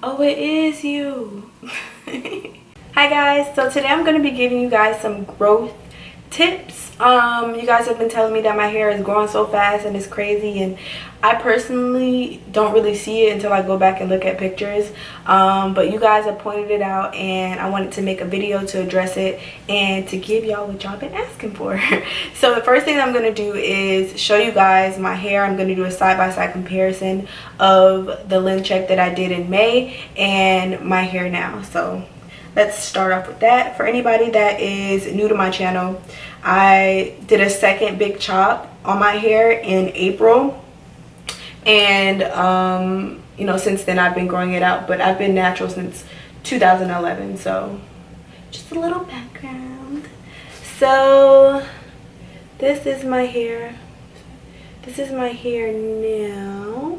Oh, it is you. Hi guys, so today I'm going to be giving you guys some growth tips. You guys have been telling me that my hair is growing so fast and it's crazy, and I personally don't really see it until I go back and look at pictures, but you guys have pointed it out and I wanted to make a video to address it and to give y'all what y'all been asking for. So the first thing I'm going to do is show you guys my hair. I'm going to do a side-by-side comparison of the length check that I did in May and my hair now. So let's start off with that. For anybody that is new to my channel, I did a second big chop on my hair in April, and you know, since then I've been growing it out, but I've been natural since 2011. So just a little background. So this is my hair. This is my hair now.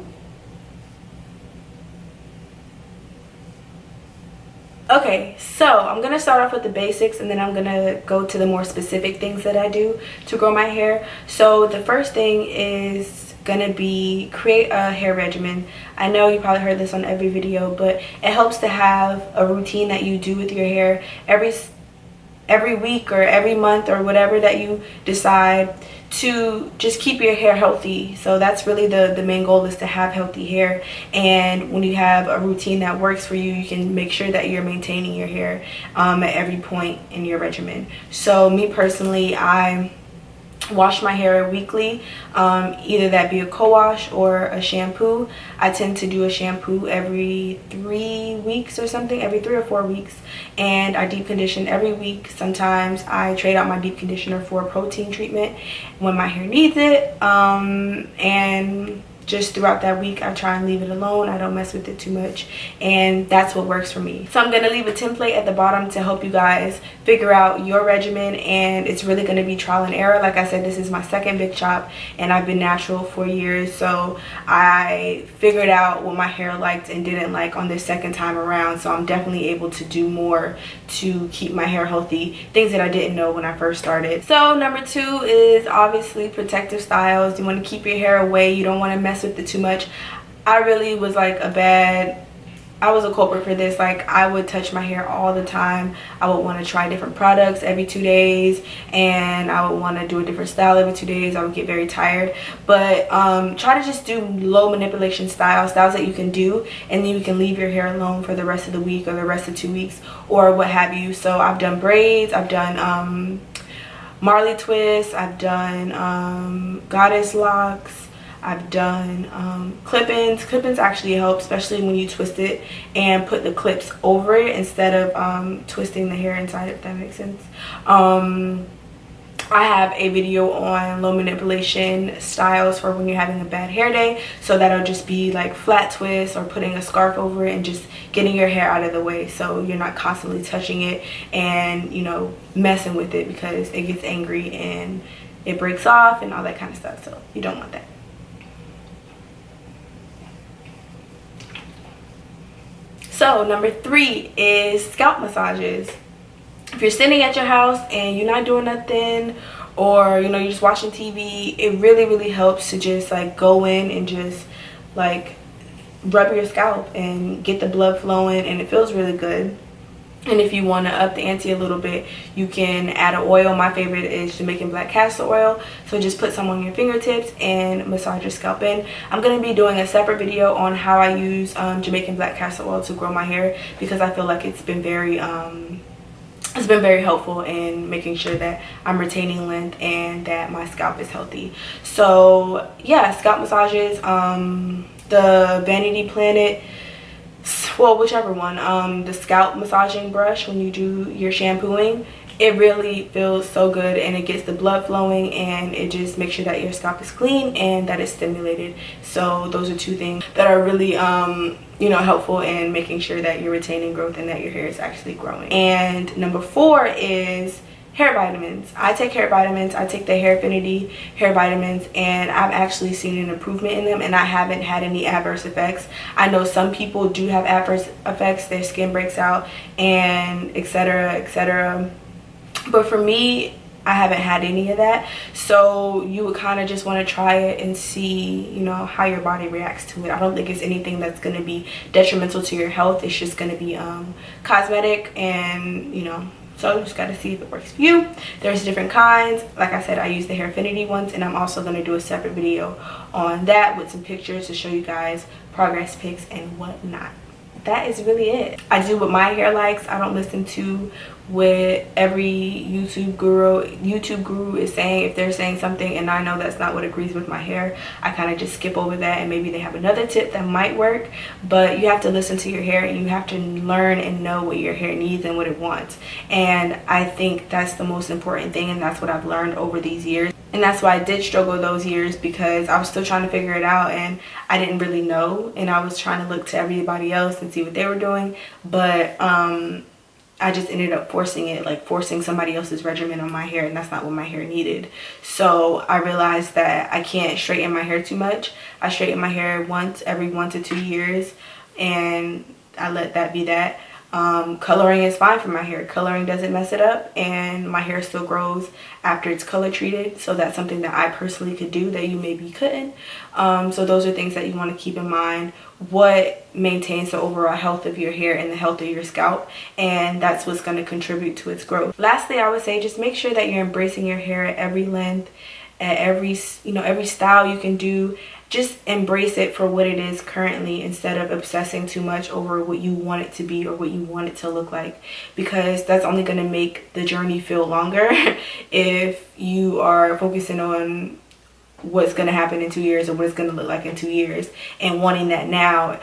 Okay, so I'm gonna start off with the basics and then I'm gonna go to the more specific things that I do to grow my hair. So the first thing is gonna be create a hair regimen. I know you probably heard this on every video, but it helps to have a routine that you do with your hair every week or every month or whatever that you decide, to just keep your hair healthy. So that's really the main goal, is to have healthy hair. And when you have a routine that works for you, you can make sure that you're maintaining your hair at every point in your regimen. So me personally, I wash my hair weekly, either that be a co-wash or a shampoo. I tend to do a shampoo every 3 weeks or something, every 3 or 4 weeks, and I deep condition every week. Sometimes I trade out my deep conditioner for a protein treatment when my hair needs it, and just throughout that week I try and leave it alone. I don't mess with it too much, and that's what works for me. So I'm going to leave a template at the bottom to help you guys figure out your regimen, and it's really going to be trial and error. Like I said, this is my second big chop and I've been natural for years, so I figured out what my hair liked and didn't like on this second time around. So I'm definitely able to do more to keep my hair healthy, things that I didn't know when I first started. So number 2 is obviously protective styles. You want to keep your hair away. You don't want to mess with it too much. I really was like I was a culprit for this. Like, I would touch my hair all the time. I would want to try different products every 2 days, and I would want to do a different style every 2 days. I would get very tired. But try to just do low manipulation styles that you can do, and then you can leave your hair alone for the rest of the week or the rest of 2 weeks or what have you. So I've done braids, I've done Marley twists, I've done goddess locks, I've done clip-ins. Clip-ins actually help, especially when you twist it and put the clips over it instead of twisting the hair inside, if that makes sense. I have a video on low manipulation styles for when you're having a bad hair day. So that'll just be like flat twists or putting a scarf over it and just getting your hair out of the way, so you're not constantly touching it and, you know, messing with it because it gets angry and it breaks off and all that kind of stuff. So you don't want that. So number 3 is scalp massages. If you're sitting at your house and you're not doing nothing, or you know, you're just watching TV, it really helps to just like go in and just like rub your scalp and get the blood flowing, and it feels really good. And if you want to up the ante a little bit, you can add an oil. My favorite is Jamaican black castor oil. So just put some on your fingertips and massage your scalp in. I'm going to be doing a separate video on how I use Jamaican black castor oil to grow my hair, because I feel like it's been very helpful in making sure that I'm retaining length and that my scalp is healthy. So yeah, scalp massages, the Vanity Planet, well, whichever one, the scalp massaging brush, when you do your shampooing, it really feels so good, and it gets the blood flowing, and it just makes sure that your scalp is clean and that it's stimulated. So those are 2 things that are really you know, helpful in making sure that you're retaining growth and that your hair is actually growing. And number 4 is hair vitamins. I take hair vitamins. I take the Hair Affinity hair vitamins, and I've actually seen an improvement in them, and I haven't had any adverse effects. I know some people do have adverse effects. Their skin breaks out and etc, etc. But for me, I haven't had any of that, so you would kind of just want to try it and see, you know, how your body reacts to it. I don't think it's anything that's going to be detrimental to your health. It's just going to be cosmetic, and you know, so you just got to see if it works for you. There's different kinds. Like I said, I use the Vanity ones, and I'm also going to do a separate video on that with some pictures to show you guys progress pics and whatnot. That is really it. I do what my hair likes. I don't listen to what every YouTube guru is saying. If they're saying something and I know that's not what agrees with my hair, I kind of just skip over that, and maybe they have another tip that might work. But you have to listen to your hair, and you have to learn and know what your hair needs and what it wants. And I think that's the most important thing, and that's what I've learned over these years. And that's why I did struggle those years, because I was still trying to figure it out, and I didn't really know, and I was trying to look to everybody else and see what they were doing. But I just ended up forcing somebody else's regimen on my hair, and that's not what my hair needed. So I realized that I can't straighten my hair too much. I straighten my hair once every 1 to 2 years, and I let that be that. Coloring is fine for my hair. Coloring doesn't mess it up, and my hair still grows after it's color treated. So that's something that I personally could do that you maybe couldn't. So those are things that you want to keep in mind. What maintains the overall health of your hair and the health of your scalp, and that's what's going to contribute to its growth. Lastly, I would say just make sure that you're embracing your hair at every length, at every style you can do. Just embrace it for what it is currently, instead of obsessing too much over what you want it to be or what you want it to look like, because that's only going to make the journey feel longer if you are focusing on what's going to happen in 2 years or what it's going to look like in 2 years and wanting that now,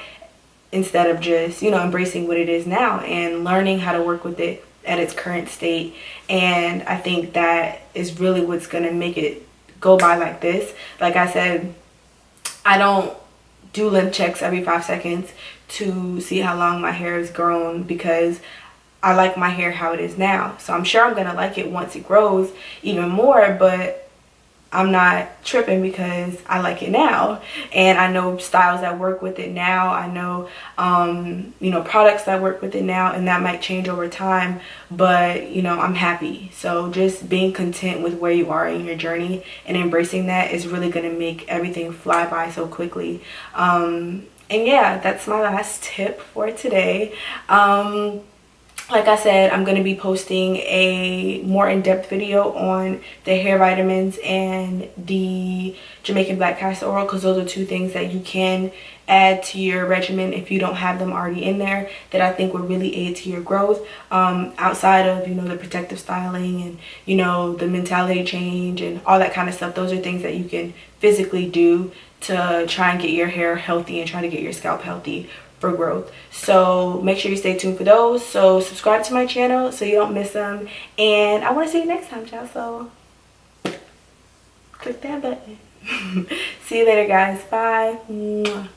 instead of just, you know, embracing what it is now and learning how to work with it at its current state. And I think that is really what's going to make it go by like this. Like I said, I don't do length checks every 5 seconds to see how long my hair has grown, because I like my hair how it is now. So I'm sure I'm going to like it once it grows even more, but I'm not tripping because I like it now. And I know styles that work with it now. I know, you know, products that work with it now, and that might change over time. But, you know, I'm happy. So just being content with where you are in your journey and embracing that is really going to make everything fly by so quickly. And yeah, that's my last tip for today. Like I said, I'm going to be posting a more in-depth video on the hair vitamins and the Jamaican black castor oil, because those are two things that you can add to your regimen if you don't have them already in there, that I think would really aid to your growth, outside of, you know, the protective styling and, you know, the mentality change and all that kind of stuff. Those are things that you can physically do to try and get your hair healthy and try to get your scalp healthy for growth. So make sure you stay tuned for those. So subscribe to my channel so you don't miss them, and I want to see you next time, child. So click that button. See you later, guys. Bye. Mwah.